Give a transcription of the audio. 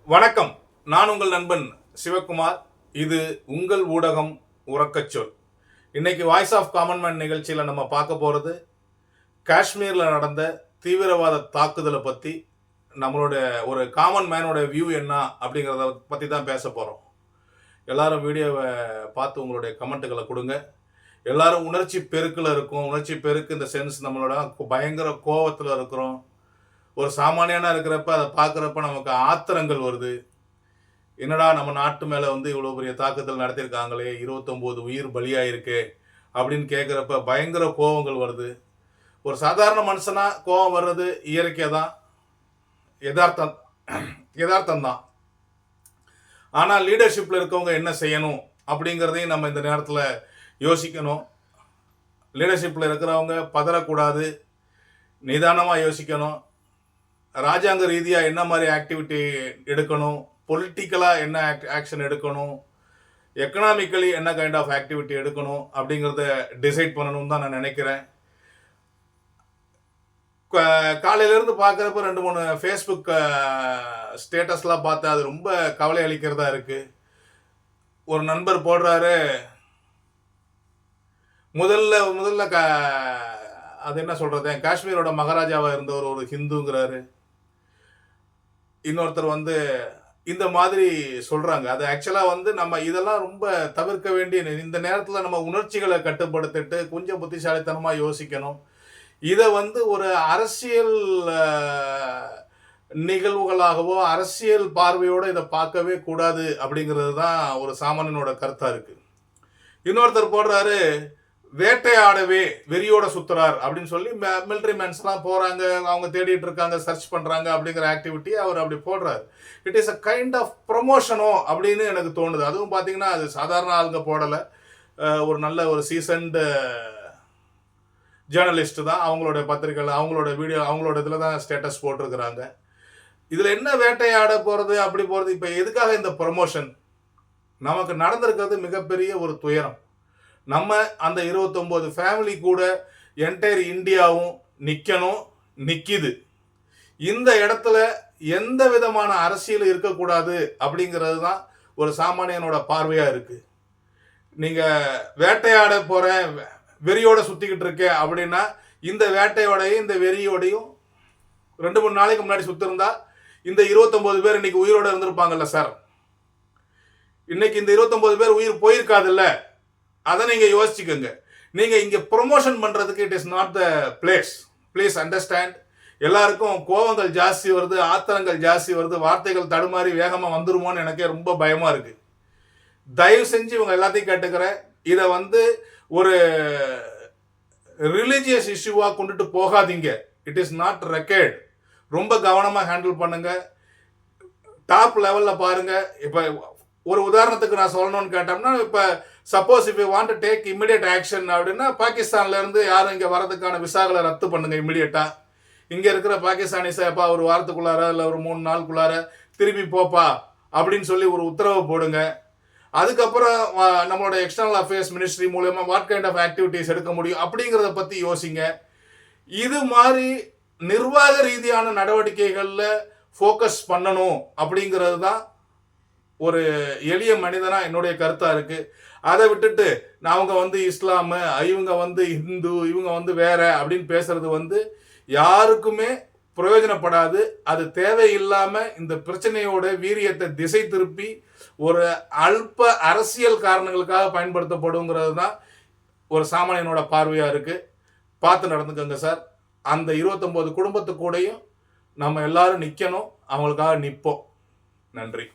வணக்கம். நான் உங்கள் நண்பன் சிவகுமார். இது உங்கள் ஊடகம் உறக்கச்சொல். இன்னைக்கு வாய்ஸ் ஆஃப் காமன் மேன் நிகழ்ச்சியில் நம்ம பார்க்க போகிறது காஷ்மீரில் நடந்த தீவிரவாத தாக்குதலை பற்றி நம்மளோட ஒரு காமன் மேனோட வியூ என்ன அப்படிங்கிறத பற்றி தான் பேச போகிறோம். எல்லாரும் வீடியோவை பார்த்து உங்களுடைய கமெண்ட்டுகளை கொடுங்க. எல்லாரும் உணர்ச்சி பெருக்கில் இருக்கும். உணர்ச்சி பெருக்கு இந்த சென்ஸ் நம்மளோட பயங்கர கோபத்தில் இருக்கிறோம். ஒரு சாமானியனா இருக்கிறப்ப அதை பார்க்குறப்ப நமக்கு ஆத்திரங்கள் வருது. என்னடா நம்ம நாட்டு மேலே இவ்வளோ பெரிய தாக்குதல் நடத்தியிருக்காங்களே, 29 உயிர் பலியாயிருக்கு அப்படின்னு கேட்குறப்ப பயங்கர கோபங்கள் வருது. ஒரு சாதாரண மனுஷனா கோபம் வர்றது இயற்கை தான், யதார்த்தம் தான். ஆனால் லீடர்ஷிப்பில் இருக்கவங்க என்ன செய்யணும் அப்படிங்கிறதையும் நம்ம இந்த நேரத்தில் யோசிக்கணும். லீடர்ஷிப்பில் இருக்கிறவங்க பதறக்கூடாது, நிதானமாக யோசிக்கணும். ராஜாங்க ரீதியாக என்ன மாதிரி ஆக்டிவிட்டி எடுக்கணும், பொலிட்டிக்கலாக என்ன ஆக்ஷன் எடுக்கணும், எக்கனாமிக்கலி என்ன கைண்ட் ஆஃப் ஆக்டிவிட்டி எடுக்கணும் அப்படிங்கிறத டிசைட் பண்ணணும்னு தான் நான் நினைக்கிறேன். காலையிலேருந்து பார்க்குறப்ப 2-3 ஃபேஸ்புக் ஸ்டேட்டஸ்லாம் பார்த்தா அது ரொம்ப கவலை அளிக்கிறதா இருக்குது. ஒரு நண்பர் போடுறாரு, முதல்ல அது என்ன சொல்கிறது, காஷ்மீரோட மகாராஜாவாக இருந்தவர் ஒரு ஹிந்துங்கிறாரு. இன்னொருத்தர் இந்த மாதிரி சொல்கிறாங்க. அது ஆக்சுவலாக நம்ம இதெல்லாம் ரொம்ப தவிர்க்க வேண்டிய இந்த நேரத்தில் நம்ம உணர்ச்சிகளை கட்டுப்படுத்திட்டு கொஞ்சம் புத்திசாலித்தனமாக யோசிக்கணும். இதை ஒரு அரசியல் நிகழ்வுகளாகவோ அரசியல் பார்வையோடு இதை பார்க்கவே கூடாது அப்படிங்கிறது தான் ஒரு சாமானியனோட கருத்தாக இருக்குது. இன்னொருத்தர் போடுறாரு, வேட்டையாடவே வெறியோட சுத்துறார் அப்படின்னு சொல்லி மிலிட்ரி மேன்ஸ்லாம் போகிறாங்க, அவங்க தேடிட்டு இருக்காங்க, சர்ச் பண்ணுறாங்க அப்படிங்கிற ஆக்டிவிட்டி அவர் அப்படி போடுறாரு. It is a kind of ப்ரொமோஷனோ அப்படின்னு எனக்கு தோணுது. அதுவும் பார்த்தீங்கன்னா அது சாதாரண ஆளுங்க போடலை, ஒரு நல்ல ஒரு சீசன்டு ஜேர்னலிஸ்ட் தான். அவங்களோட பத்திரிகைகள், அவங்களோட வீடியோ, அவங்களோட இதில் தான் ஸ்டேட்டஸ் போட்டிருக்கிறாங்க. இதில் என்ன வேட்டையாட போகிறது அப்படி போகிறது, இப்போ எதுக்காக இந்த ப்ரொமோஷன்? நமக்கு நடந்திருக்கிறது மிகப்பெரிய ஒரு துயரம். நம்ம அந்த 29 ஃபேமிலி கூட என்டையர் இந்தியாவும் நிற்கிது. இந்த இடத்துல எந்த விதமான அரசியல் இருக்கக்கூடாது அப்படிங்கிறது தான் ஒரு சாமானியனோட பார்வையாக இருக்குது. நீங்கள் வேட்டையாட போகிறேன், வெறியோட சுற்றிக்கிட்டு இருக்கேன் அப்படின்னா இந்த வேட்டையோடையும் இந்த வெறியோடையும் 2-3 நாளைக்கு முன்னாடி சுற்றிருந்தா இந்த 29 பேர் இன்னைக்கு உயிரோடு இருந்திருப்பாங்கல்ல சார். இன்னைக்கு இந்த 29 பேர் உயிர் போயிருக்காதுல்ல. அதை நீங்கள் யோசிச்சுக்கோங்க. நீங்கள் இங்கே ப்ரொமோஷன் பண்ணுறதுக்கு it is not the place. Please understand. எல்லாருக்கும் கோபங்கள் ஜாஸ்தி வருது, ஆத்திரங்கள் ஜாஸ்தி வருது, வார்த்தைகள் தடுமாறி வேகமாக வந்துருமோன்னு எனக்கே ரொம்ப பயமாக இருக்குது. தயவு செஞ்சு இவங்க எல்லாத்தையும் கேட்டுக்கிறேன், இதை ஒரு ரிலீஜியஸ் இஷ்யூவாக கொண்டுட்டு போகாதீங்க. It is not ரெக்கர்ட். ரொம்ப கவனமாக ஹேண்டில் பண்ணுங்கள். டாப் லெவலில் பாருங்கள். இப்போ ஒரு உதாரணத்துக்கு நான் சொல்லணும்னு கேட்டோம்னா, இப்போ suppose if you want to take immediate action அப்படின்னா பாகிஸ்தான்லேருந்து யாரும் இங்கே வரதுக்கான விசாக்களை ரத்து பண்ணுங்க இமிடியட்டாக. இங்கே இருக்கிற பாகிஸ்தானிஸப்பா ஒரு வாரத்துக்குள்ளார இல்லை ஒரு 3 நாளுக்குள்ளார திருப்பி போப்பா அப்படின்னு சொல்லி ஒரு உத்தரவு போடுங்க. அதுக்கப்புறம் நம்மளோட எக்ஸ்டர்னல் அஃபேர்ஸ் மினிஸ்ட்ரி மூலமா வாட் கைண்ட் ஆஃப் ஆக்டிவிட்டிஸ் எடுக்க முடியும் அப்படிங்கிறத பற்றி யோசிங்க. இது மாதிரி நிர்வாக ரீதியான நடவடிக்கைகளில் ஃபோக்கஸ் பண்ணணும் அப்படிங்கிறது தான் ஒரு எளிய மனிதனாக என்னுடைய கருத்தாக இருக்குது. அதை விட்டுட்டு அவங்க இஸ்லாமு, இவங்க ஹிந்து, இவங்க வேற அப்படின்னு பேசுறது யாருக்குமே பிரயோஜனப்படாது. அது தேவையில்லாமல் இந்த பிரச்சனையோட வீரியத்தை திசை திருப்பி ஒரு அல்ப அரசியல் காரணங்களுக்காக பயன்படுத்தப்படுங்கிறது தான் ஒரு சாமானியனோட பார்வையாக இருக்குது. பார்த்து நடந்துக்கோங்க சார். அந்த 29 குடும்பத்து கூடயும் நம்ம எல்லாரும் நிற்கணும், அவங்களுக்காக நிற்போம். நன்றி.